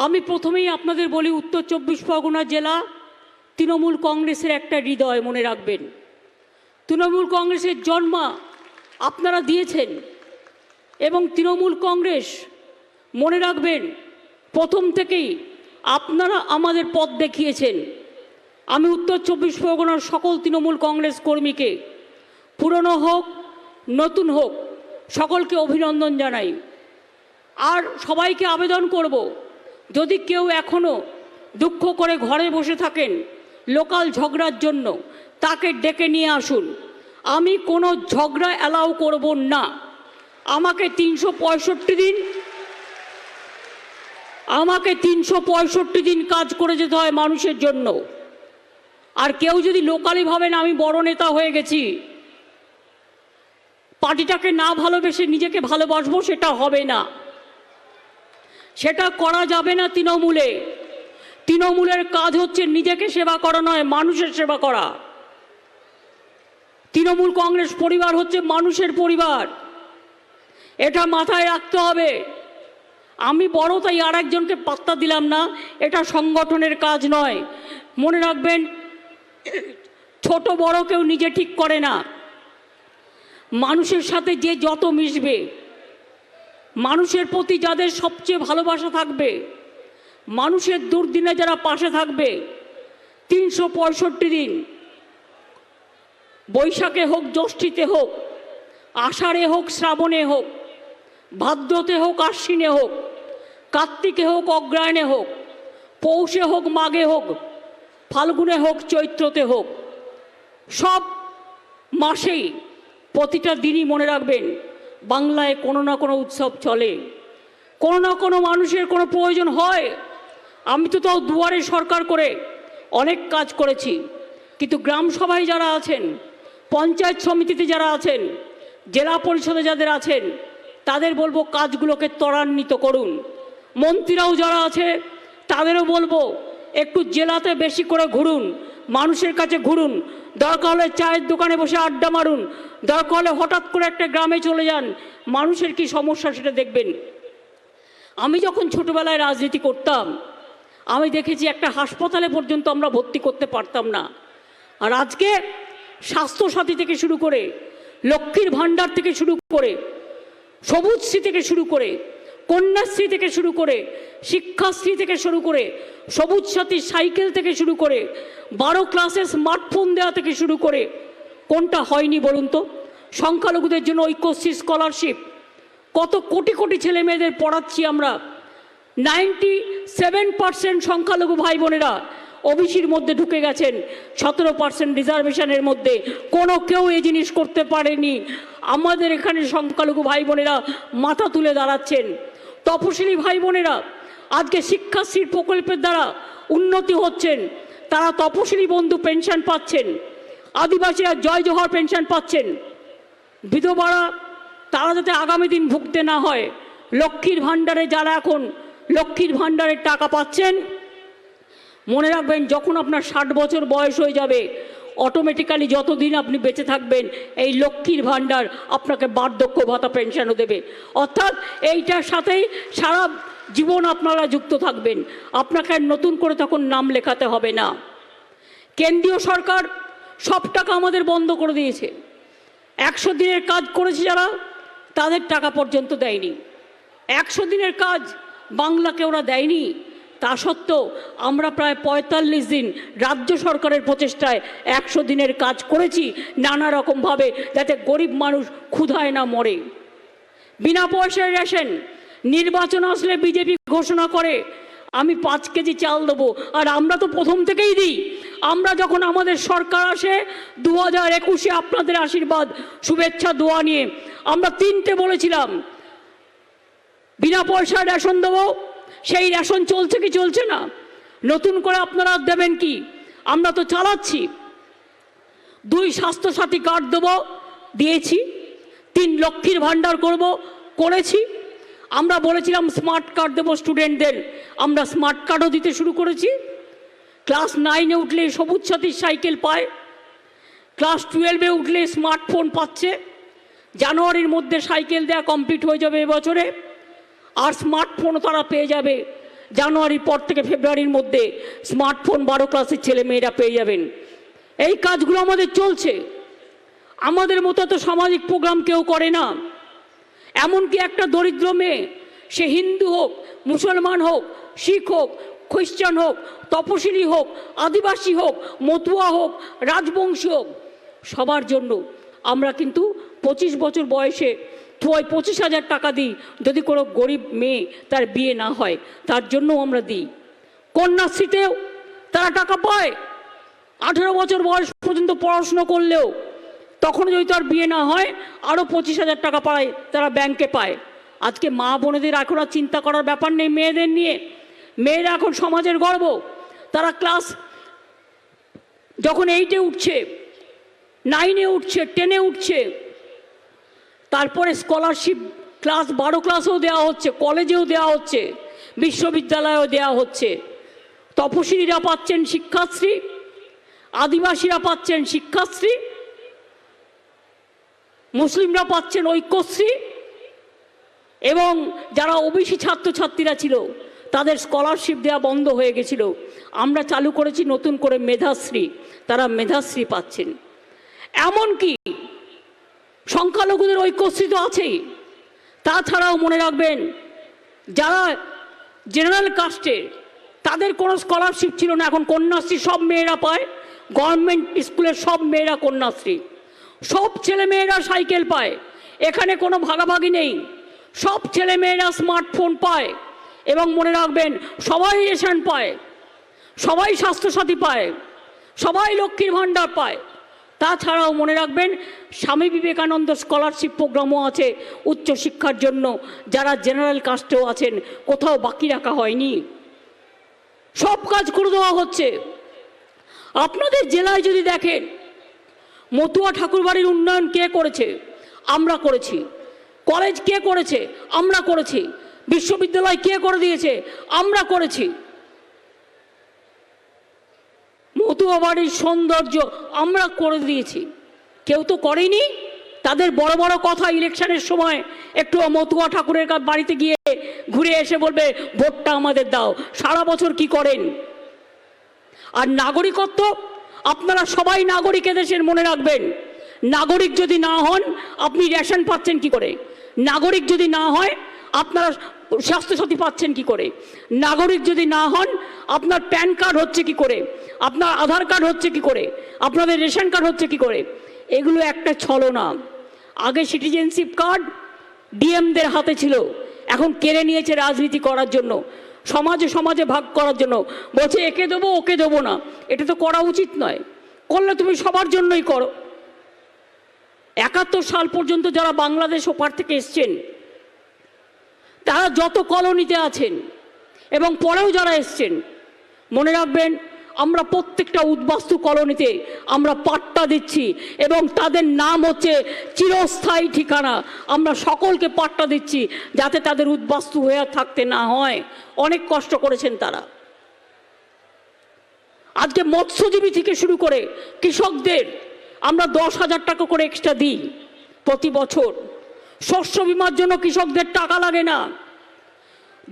আমি প্রথমেই আপনাদের বলি, উত্তর 24 পরগনা জেলা তৃণমূল কংগ্রেসের একটা হৃদয়, মনে রাখবেন। তৃণমূল কংগ্রেসের জন্ম আপনারা দিয়েছেন এবং তৃণমূল কংগ্রেস, মনে রাখবেন, প্রথম থেকেই আপনারা আমাদের পথ দেখিয়েছেন। আমি উত্তর 24 পরগনার সকল তৃণমূল কংগ্রেস কর্মীকে, পুরনো হোক নতুন হোক, সকলকে অভিনন্দন জানাই। আর সবাইকে আবেদন করব, যদি কেউ এখনও দুঃখ করে ঘরে বসে থাকেন লোকাল ঝগড়ার জন্য, তাকে ডেকে নিয়ে আসুন। আমি কোনো ঝগড়া অ্যালাউ করব না। আমাকে 365 দিন কাজ করে যেতে হয় মানুষের জন্য। আর কেউ যদি লোকালি ভাবেন আমি বড় নেতা হয়ে গেছি, পার্টিটাকে না ভালোবেসে নিজেকে ভালোবাসবো, সেটা হবে না, সেটা করা যাবে না। তৃণমূলের কাজ হচ্ছে নিজেকে সেবা করা নয়, মানুষের সেবা করা। তৃণমূল কংগ্রেস পরিবার হচ্ছে মানুষের পরিবার, এটা মাথায় রাখতে হবে। আমি বড় তাই আর একজনকে পাত্তা দিলাম না, এটা সংগঠনের কাজ নয়। মনে রাখবেন, ছোট বড় কেউ নিজে ঠিক করে না। মানুষের সাথে যে যত মিশবে, মানুষের প্রতি যাদের সবচেয়ে ভালোবাসা থাকবে, মানুষের দুর্দিনে যারা পাশে থাকবে, 365 দিন, বৈশাখে হোক, জ্যৈষ্ঠীতে হোক, আষাঢ়ে হোক, শ্রাবণে হোক, ভাদ্রতে হোক, আশ্বিনে হোক, কার্তিকে হোক, অগ্রহায়ণে হোক, পৌষে হোক, মাঘে হোক, ফাল্গুনে হোক, চৈত্রতে হোক, সব মাসেই প্রতিটা দিনই মনে রাখবেন, বাংলায় কোনো না কোনো উৎসব চলে, কোনো না কোনো মানুষের কোনো প্রয়োজন হয়। আমি তো তাও দুয়ারে সরকার করে অনেক কাজ করেছি, কিন্তু গ্রাম সভায় যারা আছেন, পঞ্চায়েত সমিতিতে যারা আছেন, জেলা পরিষদে যাদের আছেন, তাদের বলবো কাজগুলোকে ত্বরান্বিত করুন। মন্ত্রীরাও যারা আছে তাদেরও বলবো একটু জেলাতে বেশি করে ঘুরুন, মানুষের কাছে ঘুরুন, দরকার হলে চায়ের দোকানে বসে আড্ডা মারুন, দরকার হলে হঠাৎ করে একটা গ্রামে চলে যান, মানুষের কি সমস্যা সেটা দেখবেন। আমি যখন ছোটোবেলায় রাজনীতি করতাম, আমি দেখেছি একটা হাসপাতালে পর্যন্ত আমরা ভর্তি করতে পারতাম না। আর আজকে স্বাস্থ্যসাথী থেকে শুরু করে, লক্ষ্মীর ভাণ্ডার থেকে শুরু করে, সবুজশ্রী থেকে শুরু করে, কন্যাশ্রী থেকে শুরু করে, শিক্ষাশ্রী থেকে শুরু করে, সবুজ সাথী সাইকেল থেকে শুরু করে, 12 ক্লাসের স্মার্টফোন দেওয়া থেকে শুরু করে, কোনটা হয়নি বলুন তো? সংখ্যালঘুদের জন্য ঐক্যশ্রী স্কলারশিপ, কত কোটি কোটি ছেলে মেয়েদের পড়াচ্ছি আমরা। 97% সংখ্যালঘু ভাই বোনেরা ওবিসির মধ্যে ঢুকে গেছেন, 17% রিজার্ভেশনের মধ্যে। কোনো কেউ এই জিনিস করতে পারেনি। আমাদের এখানে সংখ্যালঘু ভাই বোনেরা মাথা তুলে দাঁড়াচ্ছেন। তপশিলি ভাই বোনেরা আজকে শিক্ষাশ্রীর প্রকল্পের দ্বারা উন্নতি হচ্ছেন, তারা তপশিলি বন্ধু পেনশন পাচ্ছেন, আদিবাসীরা জয় জোহর পেনশন পাচ্ছেন। বিধবারা তারা যাতে আগামী দিন ভুগতে না হয়, লক্ষ্মীর ভাণ্ডারে যারা এখন লক্ষ্মীর ভাণ্ডারের টাকা পাচ্ছেন, মনে রাখবেন যখন আপনার 60 বছর বয়স হয়ে যাবে, অটোমেটিক্যালি যতদিন আপনি বেঁচে থাকবেন এই লক্ষ্মীর ভাণ্ডার আপনাকে বার্ধক্য ভাতা পেনশনও দেবে। অর্থাৎ এইটার সাথেই সারা জীবন আপনারা যুক্ত থাকবেন, আপনাকে নতুন করে তখন নাম লেখাতে হবে না। কেন্দ্রীয় সরকার সব টাকা আমাদের বন্ধ করে দিয়েছে। 100 দিনের কাজ করেছে যারা, তাদের টাকা পর্যন্ত দেয়নি। 100 দিনের কাজ বাংলাকে ওরা দেয়নি। তা সত্ত্বেও আমরা প্রায় 45 দিন রাজ্য সরকারের প্রচেষ্টায় 100 দিনের কাজ করেছি, নানা রকমভাবে, যাতে গরিব মানুষ ক্ষুধায় না মরে। বিনা পয়সায় রেশন, নির্বাচন আসলে বিজেপি ঘোষণা করে আমি 5 কেজি চাল দেবো, আর আমরা তো প্রথম থেকেই দিই। আমরা যখন আমাদের সরকার আসে 2021-এ আপনাদের আশীর্বাদ, শুভেচ্ছা, দোয়া নিয়ে আমরা 3টে বলেছিলাম, বিনা পয়সায় রেশন দেবো। সেই রেশন চলছে কি চলছে না? নতুন করে আপনারা দেবেন কি? আমরা তো চালাচ্ছি। 2 স্বাস্থ্যসাথী কার্ড দেবো, দিয়েছি। 3 লক্ষ্মীর ভাণ্ডার করব, করেছি। আমরা বলেছিলাম স্মার্ট কার্ড দেবো স্টুডেন্টদের, আমরা স্মার্ট কার্ডও দিতে শুরু করেছি। ক্লাস 9-এ উঠলে সবুজ সাথীর সাইকেল পায়, ক্লাস 12-এ উঠলে স্মার্টফোন পাচ্ছে। জানুয়ারির মধ্যে সাইকেল দেওয়া কমপ্লিট হয়ে যাবে এবছরে, আর স্মার্টফোনও তারা পেয়ে যাবে। জানুয়ারির পর থেকে ফেব্রুয়ারির মধ্যে স্মার্টফোন 12 ক্লাসের ছেলে মেয়েরা পেয়ে যাবেন। এই কাজগুলো আমাদের চলছে। আমাদের মতো তো সামাজিক প্রোগ্রাম কেউ করে না। এমনকি একটা দরিদ্র মেয়ে, সে হিন্দু হোক, মুসলমান হোক, শিখ হোক, খ্রিস্টান হোক, তপশিলি হোক, আদিবাসী হোক, মতুয়া হোক, রাজবংশী হোক, সবার জন্য আমরা কিন্তু 25 বছর বয়সে 25,000 টাকা দিই। যদি কোনো গরিব মেয়ে তার বিয়ে না হয় তার জন্য আমরা দিই। কন্যাশ্রীতেও তারা টাকা পায়। 18 বছর বয়স পর্যন্ত পড়াশুনো করলেও তখন যদি তার বিয়ে না হয় আরও 25,000 টাকা পায়, তারা ব্যাংকে পায়। আজকে মা বোনেদের এখন আর চিন্তা করার ব্যাপার নেই মেয়েদের নিয়ে। মেয়েরা এখন সমাজের গর্ব। তারা ক্লাস যখন 8-এ উঠছে, 9-এ উঠছে, 10-এ উঠছে, তারপরে স্কলারশিপ ক্লাস 12 ক্লাসেও দেওয়া হচ্ছে, কলেজেও দেওয়া হচ্ছে, বিশ্ববিদ্যালয়েও দেওয়া হচ্ছে। তপশিলীরা পাচ্ছেন শিক্ষাশ্রী, আদিবাসীরা পাচ্ছেন শিক্ষাশ্রী, মুসলিমরা পাচ্ছেন ঐক্যশ্রী, এবং যারা ওবিসি ছাত্রছাত্রীরা ছিল তাদের স্কলারশিপ দেওয়া বন্ধ হয়ে গেছিল। আমরা চালু করেছি নতুন করে মেধাশ্রী, তারা মেধাশ্রী পাচ্ছেন। এমনকি সংখ্যালঘুদের ঐক্যশ্রী তো আছেই। তাছাড়াও মনে রাখবেন, যারা জেনারেল কাস্টের তাদের কোনো স্কলারশিপ ছিল না, এখন কন্যাশ্রী সব মেয়েরা পায়। গভর্নমেন্ট স্কুলের সব মেয়েরা কন্যাশ্রী, সব ছেলে মেয়েরা সাইকেল পায়। এখানে কোনো ভাগাভাগি নেই, সব ছেলে মেয়েরা স্মার্টফোন পায়। এবং মনে রাখবেন, সবাই রেশন পায়, সবাই স্বাস্থ্যসাথী পায়, সবাই লক্ষ্মীর ভাণ্ডার পায়। তাছাড়াও মনে রাখবেন, স্বামী বিবেকানন্দ স্কলারশিপ প্রোগ্রামও আছে উচ্চশিক্ষার জন্য। যারা জেনারেল কাস্টেও আছেন, কোথাও বাকি রাখা হয়নি, সব কাজ করে দেওয়া হচ্ছে। আপনাদের জেলায় যদি দেখেন, মতুয়া ঠাকুরবাড়ির উন্নয়ন কে করেছে? আমরা করেছি। কলেজ কে করেছে? আমরা করেছি। বিশ্ববিদ্যালয় কে করে দিয়েছে? আমরা করেছি। মতুয়া বাড়ির সৌন্দর্য আমরা করে দিয়েছি। কেউ তো করেনি। তাদের বড় বড় কথা ইলেকশনের সময় একটু মতুয়া ঠাকুরের বাড়িতে গিয়ে ঘুরে এসে বলবে ভোটটা আমাদের দাও। সারা বছর কি করেন? আর নাগরিকত্ব, আপনারা সবাই নাগরিক এদেশের, মনে রাখবেন। নাগরিক যদি না হন আপনি রেশন পাচ্ছেন কি করে? নাগরিক যদি না হয় আপনারা স্বাস্থ্যসাথী পাচ্ছেন কি করে? নাগরিক যদি না হন আপনার প্যান কার্ড হচ্ছে কি করে? আপনার আধার কার্ড হচ্ছে কি করে? আপনাদের রেশন কার্ড হচ্ছে কি করে? এগুলো একটা ছলনা। আগে সিটিজেনশিপ কার্ড ডিএমদের হাতে ছিল, এখন কেড়ে নিয়েছে রাজনীতি করার জন্য, সমাজে সমাজে ভাগ করার জন্য। বলছে একে দেবো ওকে দেবো না। এটা তো করা উচিত নয়। করলে তুমি সবার জন্যই করো। 71 সাল পর্যন্ত যারা বাংলাদেশ ওপার থেকে এসছেন, তারা যত কলোনিতে আছেন এবং পরেও যারা এসছেন, মনে রাখবেন, আমরা প্রত্যেকটা উদ্বাস্তু কলোনিতে আমরা পাট্টা দিচ্ছি এবং তাদের নাম হচ্ছে চিরস্থায়ী ঠিকানা। আমরা সকলকে পাট্টা দিচ্ছি যাতে তাদের উদ্বাস্তু হয়ে থাকতে না হয়। অনেক কষ্ট করেছেন তারা। আজকে মৎস্যজীবী থেকে শুরু করে কৃষকদের আমরা 10,000 টাকা করে এক্সট্রা দিই প্রতি বছর। শস্য বিমার জন্য কৃষকদের টাকা লাগে না।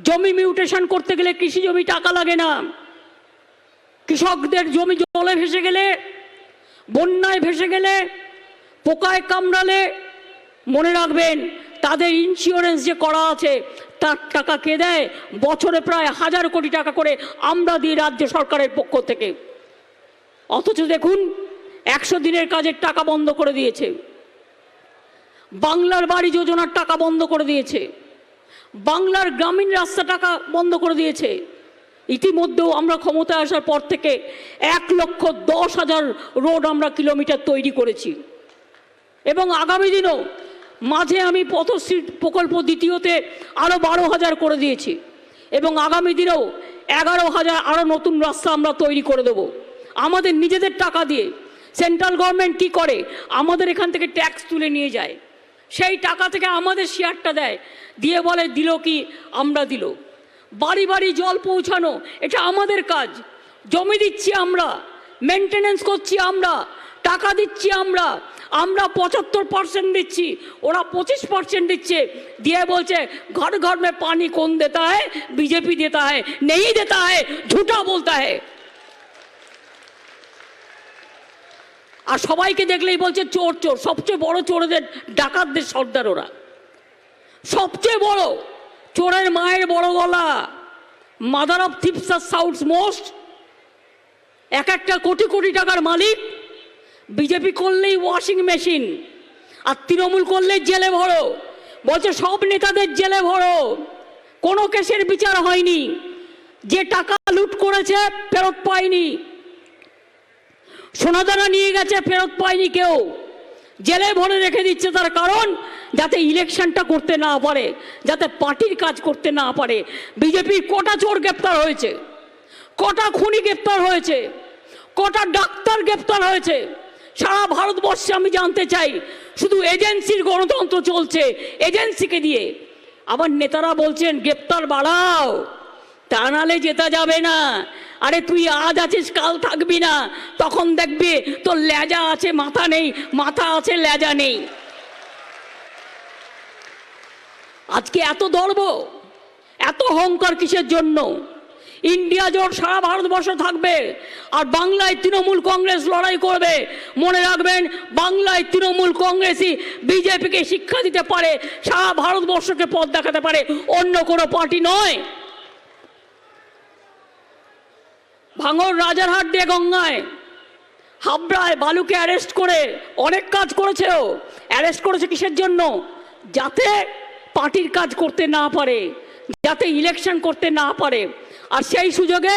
জমি মিউটেশন করতে গেলে কৃষি জমি টাকা লাগে না। কৃষকদের জমি জলে ভেসে গেলে, বন্যায় ভেসে গেলে, পোকায় কামড়ালে, মনে রাখবেন তাদের ইন্স্যুরেন্স যে করা আছে তার টাকা কে দেয়? বছরে প্রায় 1000 কোটি টাকা করে আমরা দিই রাজ্য সরকারের পক্ষ থেকে। অথচ দেখুন 100 দিনের কাজের টাকা বন্ধ করে দিয়েছে, বাংলার বাড়ি যোজনার টাকা বন্ধ করে দিয়েছে, বাংলার গ্রামীণ রাস্তা টাকা বন্ধ করে দিয়েছে। ইতিমধ্যেও আমরা ক্ষমতায় আসার পর থেকে 1,10,000 রোড আমরা কিলোমিটার তৈরি করেছি এবং আগামী দিনও মাঝে আমি পথশ্রী প্রকল্প দ্বিতীয়তে আরও 12,000 করে দিয়েছি এবং আগামী দিনেও 11,000 আরও নতুন রাস্তা আমরা তৈরি করে দেব আমাদের নিজেদের টাকা দিয়ে। সেন্ট্রাল গভর্নমেন্ট কি করে? আমাদের এখান থেকে ট্যাক্স তুলে নিয়ে যায়, সেই টাকা থেকে আমাদের শেয়ারটা দেয়, দিয়ে বলে দিল কি? আমরা দিল। বাড়ি বাড়ি জল পৌঁছানো এটা আমাদের কাজ। জমি দিচ্ছি আমরা, মেনটেনেন্স করছি আমরা, টাকা দিচ্ছি আমরা, আমরা 75% দিচ্ছি, ওরা 25% দিচ্ছে, দিয়ে বলছে ঘর ঘর में पानी कौन देता है, बीजेपी देता है, नहीं देता है, झूठा बोलता है। আর সবাইকে দেখলেই বলছে চোর চোর। সবচেয়ে বড় চোরদের ডাকাতদের সর্দার ওরা, সবচেয়ে বড় চোরের মায়ের বড় গলা। মাদার অফ থিপস আর সাউথস মোস্ট। এক একটা কোটি কোটি টাকার মালিক। বিজেপি করলেই ওয়াশিং মেশিন, আর তৃণমূল করলেই জেলে ভরো। বলছে সব নেতাদের জেলে ভরো, কোনো কেসের বিচার হয়নি, যে টাকা লুট করেছে ফেরত পায়নি, সোনাদানা নিয়ে গেছে ফেরত পায়নি কেউ, জেলে ভরে রেখে দিচ্ছে। তার কারণ যাতে ইলেকশনটা করতে না পারে, যাতে পার্টির কাজ করতে না পারে। বিজেপির কটা চোর গ্রেপ্তার হয়েছে, কটা খুনি গ্রেপ্তার হয়েছে, কটা ডাক্তার গ্রেপ্তার হয়েছে সারা ভারতবর্ষে আমি জানতে চাই। শুধু এজেন্সির গণতন্ত্র চলছে, এজেন্সিকে দিয়ে। আবার নেতারা বলছেন গ্রেপ্তার বাড়াও, তা নাহলে জেতা যাবে না। আরে তুই আজ আছিস কাল থাকবি না, তখন দেখবি তোর লেজা আছে মাথা নেই, মাথা আছে লেজা নেই। আজকে এত দর্ব, এত অহংকার কিসের জন্য? ইন্ডিয়া জোট সারা ভারতবর্ষ থাকবে, আর বাংলায় তৃণমূল কংগ্রেস লড়াই করবে। মনে রাখবেন, বাংলায় তৃণমূল কংগ্রেসই বিজেপিকে শিক্ষা দিতে পারে, সারা ভারতবর্ষকে পথ দেখাতে পারে, অন্য কোনো পার্টি নয়। ভাঙড় রাজারহাট দিয়ে গঙ্গায়, হাবড়ায় বালুকে অ্যারেস্ট করে অনেক কাজ করেছে। ও অ্যারেস্ট করেছে কিসের জন্য? যাতে পার্টির কাজ করতে না পারে, যাতে ইলেকশন করতে না পারে। আর সেই সুযোগে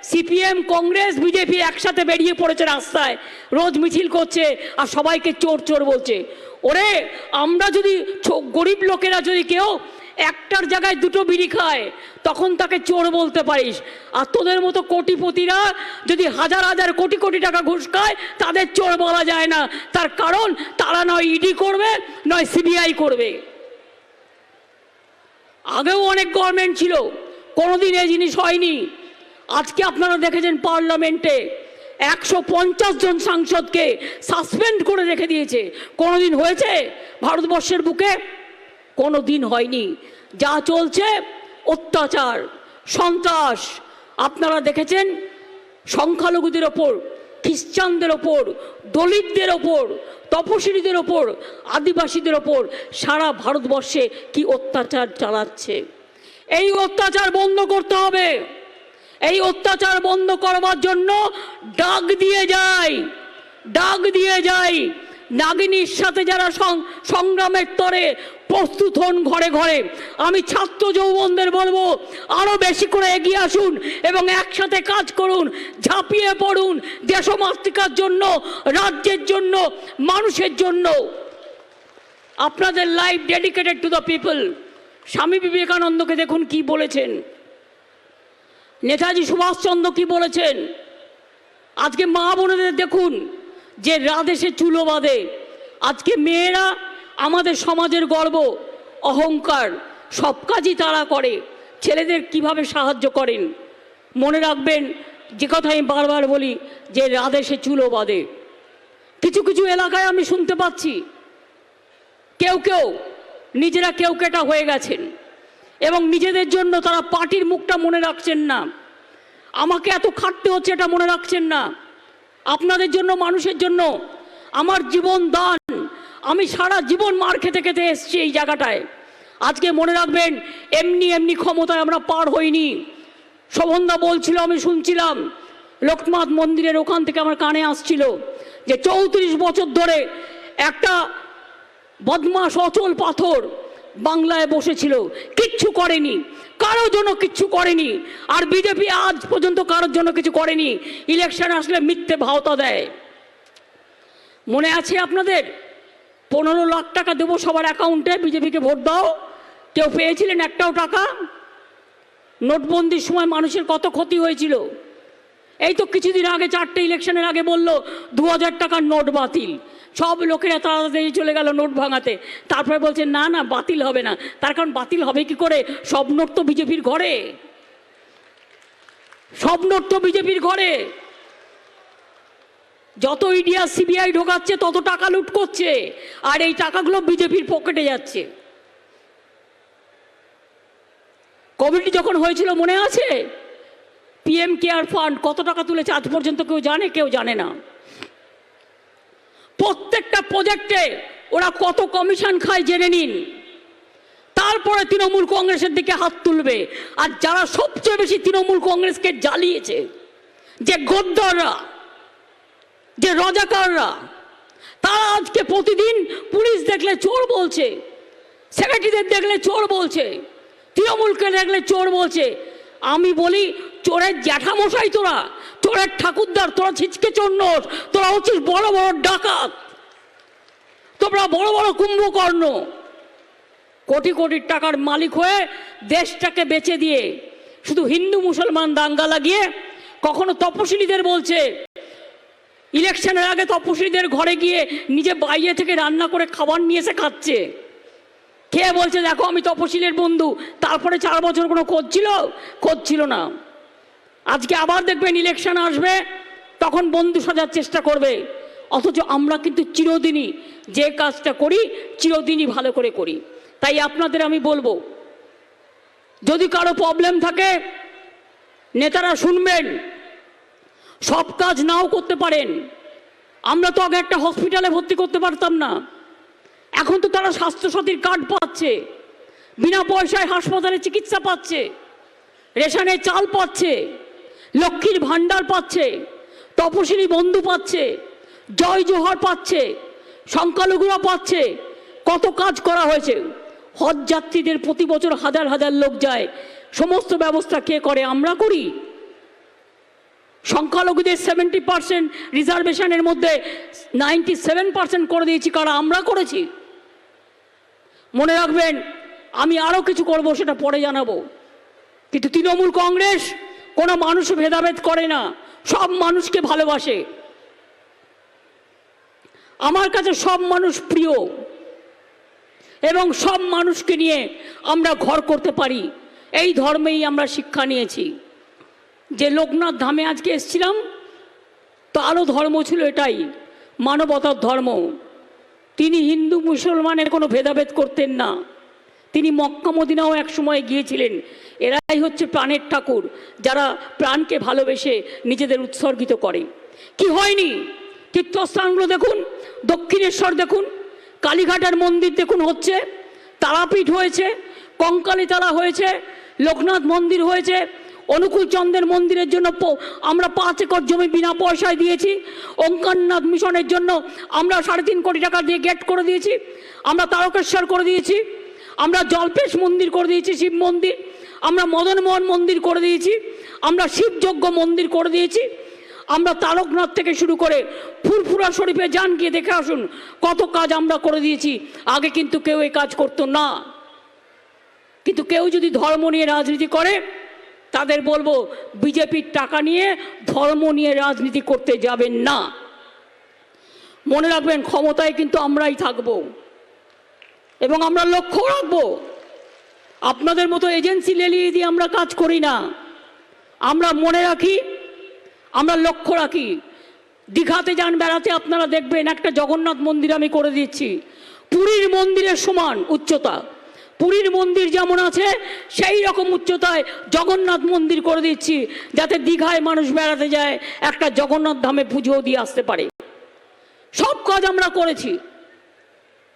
সিপিএম, কংগ্রেস, বিজেপি একসাথে বেরিয়ে পড়েছে রাস্তায়, রোজ মিছিল করছে আর সবাইকে চোর চোর বলছে। ওরে, আমরা যদি গরিব লোকেরা যদি কেউ একটার জায়গায় দুটো বিড়ি খায়, তখন তাকে চোর বলতে পারিস। আর তোদের মতো কোটিপতিরা যদি হাজার হাজার কোটি কোটি টাকা ঘুষ খায়, তাদের চোর বলা যায় না। তার কারণ তারা নয় ইডি করবে, নয় সিবিআই করবে। আগেও অনেক গভর্নমেন্ট ছিল, কোনোদিন এই জিনিস হয়নি। আজকে আপনারা দেখেছেন পার্লামেন্টে 150 জন সাংসদকে সাসপেন্ড করে রেখে দিয়েছে। কোনোদিন হয়েছে ভারতবর্ষের বুকে? কোনো দিন হয়নি। যা চলছে অত্যাচার, সন্ত্রাস। আপনারা দেখেছেন সংখ্যালঘুদের ওপর, খ্রিস্টানদের ওপর, দলিতদের ওপর, তপশিলীদের ওপর, আদিবাসীদের ওপর সারা ভারতবর্ষে কি অত্যাচার চালাচ্ছে। এই অত্যাচার বন্ধ করতে হবে। এই অত্যাচার বন্ধ করবার জন্য ডাক দিয়ে যাই নাগিনীর সাথে যারা সংগ্রামের তরে প্রস্তুত হন ঘরে ঘরে। আমি ছাত্র যৌবনদের বলবো, আরো বেশি করে এগিয়ে আসুন এবং একসাথে কাজ করুন, ঝাঁপিয়ে পড়ুন দেশমাতৃকার জন্য, রাজ্যের জন্য, মানুষের জন্য। আপনাদের life dedicated to the people. স্বামী বিবেকানন্দকে দেখুন কি বলেছেন, নেতাজি সুভাষচন্দ্র কি বলেছেন। আজকে মা বোনেদের দেখুন যে রাদেশে চুলো বাঁধে। আজকে মেয়েরা আমাদের সমাজের গর্ব, অহংকার, সব কাজই তারা করে। ছেলেদের কিভাবে সাহায্য করেন মনে রাখবেন। যে কথা আমি বারবার বলি যে রাদেশে চুলো বাঁধে। কিছু কিছু এলাকায় আমি শুনতে পাচ্ছি কেউ নিজেরা কেউ কেটা হয়ে গেছেন এবং নিজেদের জন্য তারা পার্টির মুখটা মনে রাখছেন না। আমাকে এত খাটতে হচ্ছে এটা মনে রাখছেন না। আপনাদের জন্য, মানুষের জন্য আমার জীবন দান। আমি সারা জীবন মার খেতে খেতে এসেছি এই জায়গাটায়। আজকে মনে রাখবেন, এমনি ক্ষমতায় আমরা পার হইনি। শোভনদা বলছিল, আমি শুনছিলাম, লোকনাথ মন্দিরের ওখান থেকে আমার কানে আসছিল যে 34 বছর ধরে একটা বদমাস অচল পাথর বাংলায় বসেছিল, কিচ্ছু করেনি, কারোর জন্য কিচ্ছু করেনি। আর বিজেপি আজ পর্যন্ত কারোর জন্য কিছু করেনি। ইলেকশন আসলে মিথ্যে ভাওতা দেয়। মনে আছে আপনাদের? 15 লাখ টাকা দেবো সবার অ্যাকাউন্টে, বিজেপিকে ভোট দাও। কেউ পেয়েছিলেন একটাও টাকা? নোটবন্দির সময় মানুষের কত ক্ষতি হয়েছিল। এই তো কিছুদিন আগে, 4টে ইলেকশনের আগে বলল 2000 টাকার নোট বাতিল। সব লোকেরা তাড়াতাড়ি চলে গেল নোট ভাঙাতে। তারপরে বলছে না বাতিল হবে না। তার কারণ বাতিল হবে কি করে? সব নোট তো বিজেপির ঘরে, সব নোট তো বিজেপির ঘরে। যত ইডি আর সিবিআই ঢোকাচ্ছে তত টাকা লুট করছে, আর এই টাকাগুলো বিজেপির পকেটে যাচ্ছে। কোভিড যখন হয়েছিল মনে আছে? পিএম কেয়ার ফান্ড কত টাকা তুলেছে আজ পর্যন্ত কেউ জানে? কেউ জানে না। প্রত্যেকটা প্রজেক্টে ওরা কত কমিশন খায় জেনে নিন, তারপরে তৃণমূল কংগ্রেসের দিকে হাত তুলবে। আর যারা সবচেয়ে বেশি তৃণমূল কংগ্রেসকে জ্বালিয়েছে, যে গদ্দাররা, যে রজাকাররা, তারা আজকে প্রতিদিন পুলিশ দেখলে চোর বলছে, সেক্রেটারিদের দেখলে চোর বলছে, তৃণমূলকে দেখলে চোর বলছে। আমি বলি, চোরের জ্যাঠামশাই তোরা, চোরের ঠাকুরদার, তোরা ছিচকে চোর নোস, তোরা হচ্ছিস বড় বড় ডাকাত, তোমরা বড় বড় কুম্ভকর্ণ। কোটি কোটি টাকার মালিক হয়ে দেশটাকে বেচে দিয়ে শুধু হিন্দু মুসলমান দাঙ্গা লাগিয়ে, কখনো তপশিলীদের বলছে, ইলেকশনের আগে তপশিলীদের ঘরে গিয়ে নিজে বাইরে থেকে রান্না করে খাবার নিয়ে এসে খাচ্ছে। কে বলছে দেখো আমি তপশিলের বন্ধু, তারপরে 4 বছর কোনো খোঁজ ছিল না। আজকে আবার দেখবেন ইলেকশন আসবে, তখন বন্ধু সাজার চেষ্টা করবে। অথচ আমরা কিন্তু চিরদিনই যে কাজটা করি চিরদিনই ভালো করে করি। তাই আপনাদের আমি বলবো, যদি কারো প্রবলেম থাকে নেতারা শুনবেন, সব কাজ নাও করতে পারেন। আমরা তো আগে একটা হসপিটালে ভর্তি করতে পারতাম না, এখন তো তারা স্বাস্থ্যসাথীর কার্ড পাচ্ছে, বিনা পয়সায় হাসপাতালে চিকিৎসা পাচ্ছে, রেশনে চাল পাচ্ছে, লক্ষ্মীর ভাণ্ডার পাচ্ছে, তপশিলি বন্ধু পাচ্ছে, জয় জোহার পাচ্ছে, সংখ্যালঘুরা পাচ্ছে। কত কাজ করা হয়েছে। হজ যাত্রীদের প্রতি বছর হাজার হাজার লোক যায়, সমস্ত ব্যবস্থা কে করে? আমরা করি। সংখ্যালঘুদের 70% রিজার্ভেশনের মধ্যে 97% করে দিয়েছি কারা? আমরা করেছি। মনে রাখবেন, আমি আরও কিছু করব, সেটা পরে জানাবো। কিন্তু তৃণমূল কংগ্রেস কোনো মানুষ ভেদাভেদ করে না, সব মানুষকে ভালোবাসে। আমার কাছে সব মানুষ প্রিয় এবং সব মানুষকে নিয়ে আমরা ঘর করতে পারি, এই ধর্মেই আমরা শিক্ষা নিয়েছি। যে লোকনাথ ধামে আজকে এসেছিলাম, তারও ধর্ম ছিল এটাই, মানবতার ধর্ম। তিনি হিন্দু মুসলমানের কোনো ভেদাভেদ করতেন না। তিনি মক্কা মদিনাও এক সময় গিয়েছিলেন। এরাই হচ্ছে প্রাণের ঠাকুর, যারা প্রাণকে ভালোবেসে নিজেদের উৎসর্গিত করে। কি হয়নি? তীর্থস্থানগুলো দেখুন, দক্ষিণেশ্বর দেখুন, কালীঘাটের মন্দির দেখুন হচ্ছে, তারাপীঠ হয়েছে, কঙ্কালীতলা হয়েছে, লোকনাথ মন্দির হয়েছে, অনুকূল চন্দ্রের মন্দিরের জন্য আমরা 5 একর জমি বিনা পয়সায় দিয়েছি। ওঙ্কারনাথ মিশনের জন্য আমরা 3.5 কোটি টাকা দিয়ে গেট করে দিয়েছি। আমরা তারকেশ্বর করে দিয়েছি, আমরা জলপেশ মন্দির করে দিয়েছি, শিব মন্দির, আমরা মদনমোহন মন্দির করে দিয়েছি, আমরা শিবযজ্ঞ মন্দির করে দিয়েছি। আমরা তারকনাথ থেকে শুরু করে ফুরফুরা শরীফে যান, গিয়ে দেখে আসুন কত কাজ আমরা করে দিয়েছি। আগে কিন্তু কেউ এই কাজ করতো না। কিন্তু কেউ যদি ধর্ম নিয়ে রাজনীতি করে, তাদের বলবো বিজেপির টাকা নিয়ে ধর্ম নিয়ে রাজনীতি করতে যাবেন না। মনে রাখবেন, ক্ষমতায় কিন্তু আমরাই থাকবো এবং আমরা লক্ষ্য রাখবো। আপনাদের মতো এজেন্সি লেলিয়ে দিয়ে আমরা কাজ করি না। আমরা মনে রাখি, আমরা লক্ষ্য রাখি। দীঘাতে যান বেড়াতে, আপনারা দেখবেন একটা জগন্নাথ মন্দির আমি করে দিচ্ছি, পুরীর মন্দিরের সমান উচ্চতা। পুরীর মন্দির যেমন আছে সেই রকম উচ্চতায় জগন্নাথ মন্দির করে দিচ্ছি, যাতে দীঘায় মানুষ বেড়াতে যায় একটা জগন্নাথ ধামে পুজো দিয়ে আসতে পারে। সব কাজ আমরা করেছি।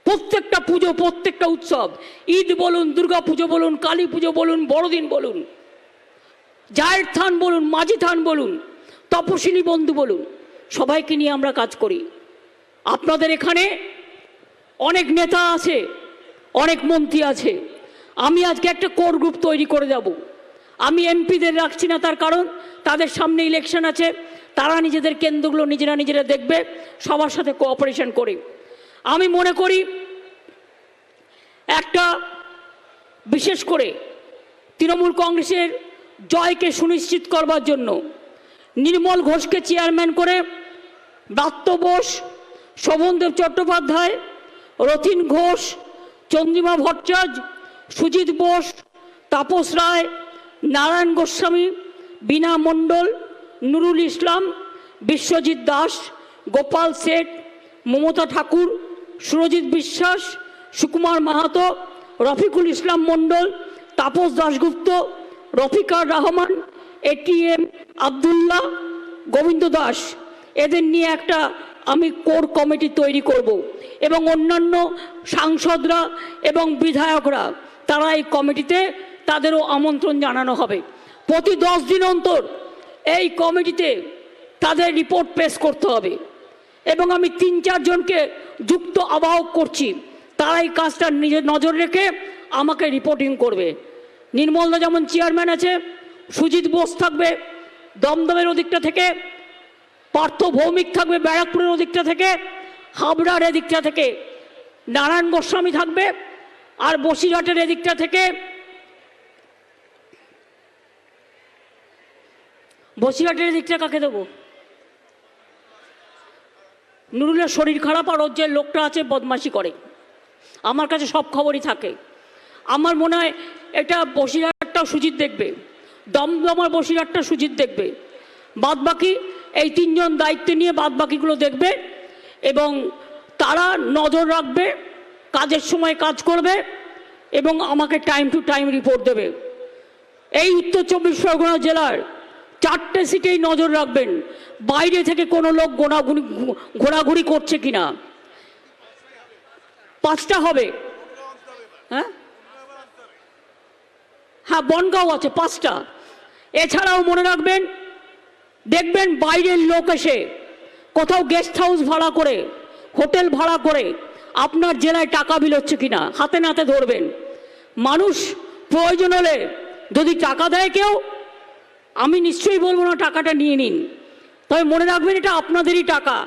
প্রত্যেকটা পুজো, প্রত্যেকটা উৎসব, ঈদ বলুন, দুর্গা পুজো বলুন, কালী পুজো বলুন, বড়দিন বলুন, জায়ের থান বলুন, মাঝি থান বলুন, তপশিলি বন্ধু বলুন, সবাইকে নিয়ে আমরা কাজ করি। আপনাদের এখানে অনেক নেতা আছে, অনেক মন্ত্রী আছে। আমি আজকে একটা কোর গ্রুপ তৈরি করে যাব। আমি এমপিদের রাখছি না, তার কারণ তাদের সামনে ইলেকশন আছে, তারা নিজেদের কেন্দ্রগুলো নিজেরা দেখবে, সবার সাথে কোঅপারেশন করে। আমি মনে করি একটা বিশেষ করে তৃণমূল কংগ্রেসের জয়কে সুনিশ্চিত করবার জন্য নির্মল ঘোষকে চেয়ারম্যান করে ব্রাত্য বোস, শোভনদেব চট্টোপাধ্যায়, রথীন ঘোষ, চন্দ্রিমা ভট্টাচার্য, সুজিত বোস, তাপস রায়, নারায়ণ গোস্বামী, বীণা মণ্ডল, নুরুল ইসলাম, বিশ্বজিৎ দাস, গোপাল শেঠ, মমতা ঠাকুর, সুরজিৎ বিশ্বাস, সুকুমার মাহাতো, রফিকুল ইসলাম মণ্ডল, তাপস দাশগুপ্ত, রফিকার রহমান, এটিএম আবদুল্লাহ, গোবিন্দ দাস, এদের নিয়ে একটা আমি কোর কমিটি তৈরি করব এবং অন্যান্য সাংসদরা এবং বিধায়করা তারা এই কমিটিতে তাদেরও আমন্ত্রণ জানানো হবে। প্রতি 10 দিন অন্তর এই কমিটিতে তাদের রিপোর্ট পেশ করতে হবে এবং আমি 3-4 জনকে যুক্ত আহ্বায়ক করছি, তারা এই কাজটা নিজের নজর রেখে আমাকে রিপোর্টিং করবে। নির্মলদা যেমন চেয়ারম্যান আছে, সুজিত বোস থাকবে দমদমের ওদিকটা থেকে, পার্থ ভৌমিক থাকবে ব্যারাকপুরের ওদিকটা থেকে, হাবড়ার এদিকটা থেকে নারায়ণ গোস্বামী থাকবে, আর বসিরহাটের এদিকটা থেকে বসিরহাটের দিকটা কাকে দেবো? নুরুলের শরীর খারাপ আর ওর যে লোকটা আছে বদমাশি করে, আমার কাছে সব খবরই থাকে। আমার মনে হয় এটা বসিরহাটটা সুজিত দেখবে, দমদমার বসিরহাটটা সুজিত দেখবে, বাদবাকি এই 3 জন দায়িত্ব নিয়ে বাদবাকিগুলো দেখবে এবং তারা নজর রাখবে, কাজের সময় কাজ করবে এবং আমাকে টাইম টু টাইম রিপোর্ট দেবে। এই উত্তর 24 পরগনা জেলার 4টে সিটেই নজর রাখবেন, বাইরে থেকে কোনো লোক ঘোরাঘুরি করছে কিনা। 5টা হবে, হ্যাঁ হ্যাঁ বনগাঁও আছে 5টা। এছাড়াও মনে রাখবেন, দেখবেন বাইরের লোক এসে কোথাও গেস্ট হাউস ভাড়া করে, হোটেল ভাড়া করে আপনার জেলায় টাকা বিল হচ্ছে কিনা হাতে নাতে ধরবেন। মানুষ প্রয়োজন হলে যদি টাকা দেয় কেউ, আমি নিশ্চয়ই বলবো না টাকাটা নিয়ে নিন, তবে মনে রাখবেন এটা আপনাদেরই টাকা,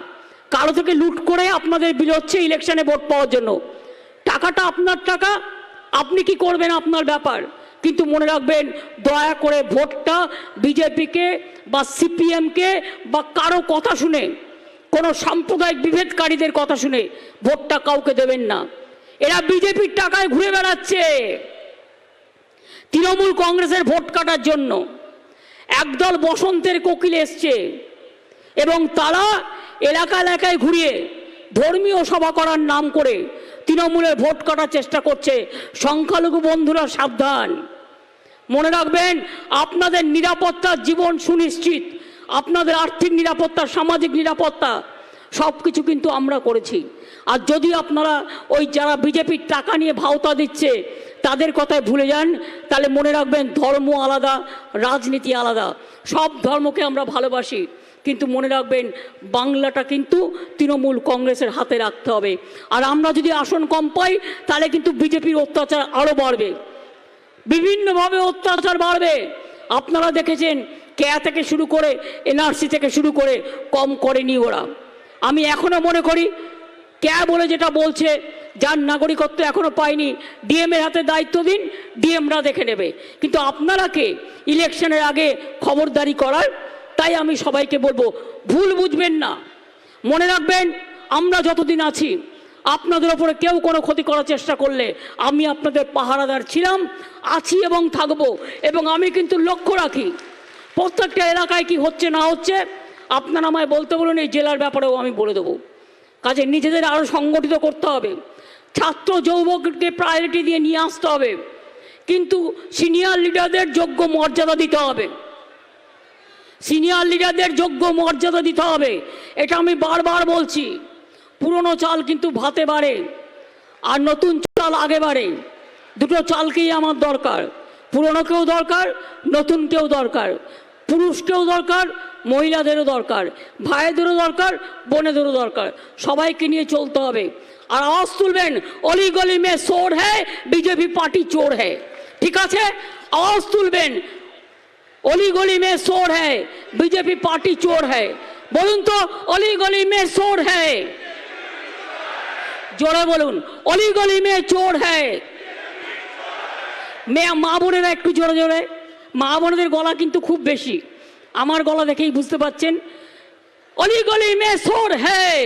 কারো থেকে লুট করে আপনাদের বিল হচ্ছে ইলেকশনে ভোট পাওয়ার জন্য। টাকাটা আপনার টাকা, আপনি কি করবেন আপনার ব্যাপার, কিন্তু মনে রাখবেন দয়া করে ভোটটা বিজেপিকে বা সিপিএমকে বা কারো কথা শুনে, কোনো সাম্প্রদায়িক বিভেদকারীদের কথা শুনে ভোটটা কাউকে দেবেন না। এরা বিজেপির টাকায় ঘুরে বেড়াচ্ছে তৃণমূল কংগ্রেসের ভোট কাটার জন্য। একদল বসন্তের কোকিল এসছে এবং তারা এলাকা এলাকায় ঘুরিয়ে ধর্মীয় সভা করার নাম করে তৃণমূলের ভোট কাটার চেষ্টা করছে। সংখ্যালঘু বন্ধুরা সাবধান, মনে রাখবেন আপনাদের নিরাপত্তার জীবন সুনিশ্চিত, আপনাদের আর্থিক নিরাপত্তা, সামাজিক নিরাপত্তা সব কিছু কিন্তু আমরা করেছি। আর যদি আপনারা ওই যারা বিজেপির টাকা নিয়ে ভাওতা দিচ্ছে তাদের কথায় ভুলে যান, তাহলে মনে রাখবেন ধর্ম আলাদা, রাজনীতি আলাদা। সব ধর্মকে আমরা ভালোবাসি, কিন্তু মনে রাখবেন বাংলাটা কিন্তু তৃণমূল কংগ্রেসের হাতে রাখতে হবে। আর আমরা যদি আসন কম পাই তাহলে কিন্তু বিজেপির অত্যাচার আরও বাড়বে, বিভিন্নভাবে অত্যাচার বাড়বে। আপনারা দেখেছেন কেয়া থেকে শুরু করে এনআরসি থেকে শুরু করে কম করেনি ওরা। আমি এখনও মনে করি কেয়া বলে যেটা বলছে, যার নাগরিকত্ব এখনও পায়নি ডিএমের হাতে দায়িত্ব দিন, ডিএমরা দেখে নেবে। কিন্তু আপনারা কে ইলেকশনের আগে খবরদারি করার? তাই আমি সবাইকে বলবো ভুল বুঝবেন না, মনে রাখবেন আমরা যতদিন আছি আপনাদের ওপরে কেউ কোনো ক্ষতি করার চেষ্টা করলে আমি আপনাদের পাহারাদার ছিলাম, আছি এবং থাকবো। এবং আমি কিন্তু লক্ষ্য রাখি প্রত্যেকটা এলাকায় কি হচ্ছে না হচ্ছে, আপনারা আমায় বলতে বলুন, এই জেলার ব্যাপারেও আমি বলে দেবো। কাজে নিজেদের আরও সংগঠিত করতে হবে, ছাত্র যুবককে প্রায়োরিটি দিয়ে নিয়ে আসতে হবে, কিন্তু সিনিয়র লিডারদের যোগ্য মর্যাদা দিতে হবে, সিনিয়র লিডারদের যোগ্য মর্যাদা দিতে হবে। এটা আমি বারবার বলছি। পুরনো চাল কিন্তু ভাতে বাড়ে আর নতুন চাল আগে বাড়ে, দুটো চালকেই আমার দরকার। পুরনোকেও দরকার, নতুনকেও দরকার, পুরুষকেও দরকার, মহিলাদেরও দরকার, ভাইদেরও দরকার, বোনেদেরও দরকার, সবাইকে নিয়ে চলতে হবে। আর আওয়াজ তুলবেন, অলি গলি মে চোর হ্যায়, বিজেপি পার্টি চোর হ্যায়। ঠিক আছে, আওয়াজ তুলবেন, অলি গলি মে চোর হ্যায়, বিজেপি পার্টি চোর হ্যায়। বলুন তো, অলি গলি মে চোর হ্যায়, জোরে বলুন, অলি গলি মে চোর হ্যায়। মা বোনেরা একটু জোরে জোরে, মা বোনেদের গলা কিন্তু খুব বেশি, আমার গলা দেখেই বুঝতে পাচ্ছেন। অলি গলি মে চোর হ্যায়,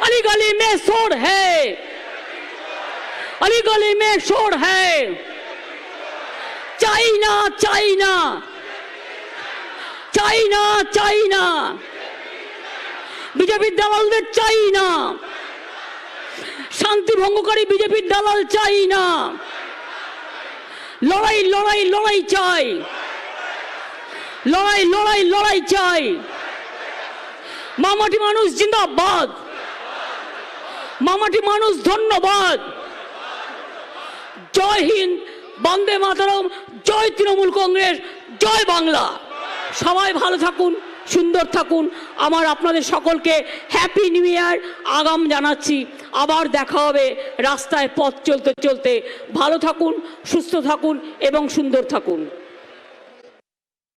অলি গলি মে চোর হ্যায়, অলি গলি মে চোর হ্যায়। চাই না, চাই না, চাই না, চাই না, বিজেপির দালালদের চাই না, শান্তি ভঙ্গকারী বিজেপির দালাল চাই না। লড়াই লড়াই লড়াই চাই, লড়াই লড়াই লড়াই চাই। মামাটি মানুষ জিন্দাবাদ, মামাটি মানুষ ধন্যবাদ। জয় হিন্দ, বন্দে মাতরম, জয় তৃণমূল কংগ্রেস, জয় বাংলা। সবাই ভালো থাকুন, সুন্দর থাকুন। আমার আপনাদের সকলকে হ্যাপি নিউ ইয়ার আগাম জানাচ্ছি। আবার দেখা হবে রাস্তায় পথ চলতে চলতে। ভালো থাকুন, সুস্থ থাকুন এবং সুন্দর থাকুন।